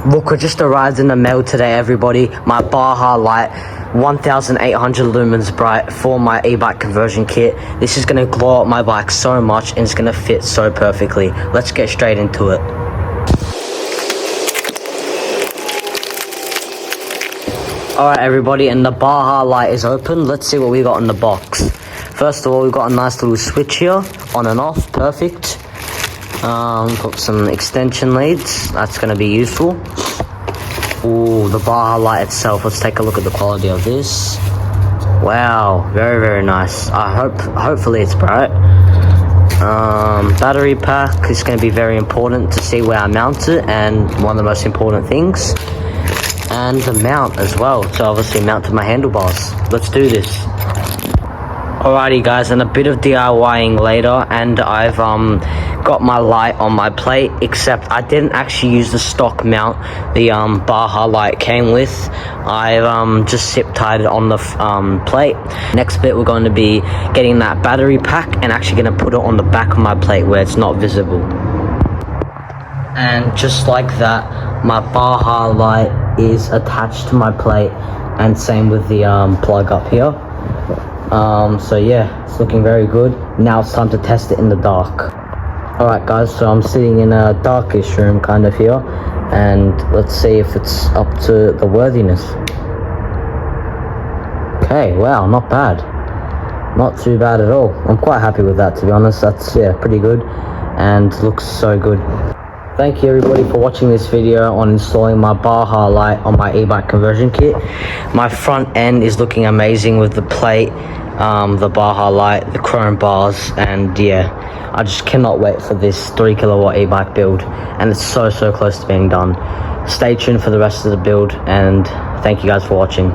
Look, it just arrived in the mail today, everybody. My Baja Light 1800 lumens bright for my e-bike conversion kit. This is going to glow up my bike so much and it's going to fit so perfectly. Let's get straight into it. Alright everybody, and the Baja Light is open. Let's see what we got in the box. First of all, we've got a nice little switch here, on and off, perfect. Got some extension leads, that's going to be useful. Ooh, the Baja Light itself, let's take a look at the quality of this. Wow, very, very nice. Hopefully it's bright. Battery pack is going to be very important to see where I mount it, and one of the most important things. And the mount as well, to obviously mount to my handlebars. Let's do this. Alrighty guys, and a bit of DIYing later, and I've got my light on my plate, except I didn't actually use the stock mount the Baja Light came with. I've just zip tied it on the plate. Next bit, we're going to be getting that battery pack and actually going to put it on the back of my plate where it's not visible. And just like that, my Baja Light is attached to my plate, and same with the plug up here. So yeah, it's looking very good. Now it's time to test it in the dark. Alright guys, so I'm sitting in a darkish room kind of here, and let's see if it's up to the worthiness. Okay, wow, not bad. Not too bad at all. I'm quite happy with that, to be honest. That's, yeah, pretty good and looks so good. Thank you everybody for watching this video on installing my Baja Light on my e-bike conversion kit. My front end is looking amazing with the plate, the Baja Light, the chrome bars, and yeah, I just cannot wait for this 3 kilowatt e-bike build, and it's so close to being done. Stay tuned for the rest of the build, and thank you guys for watching.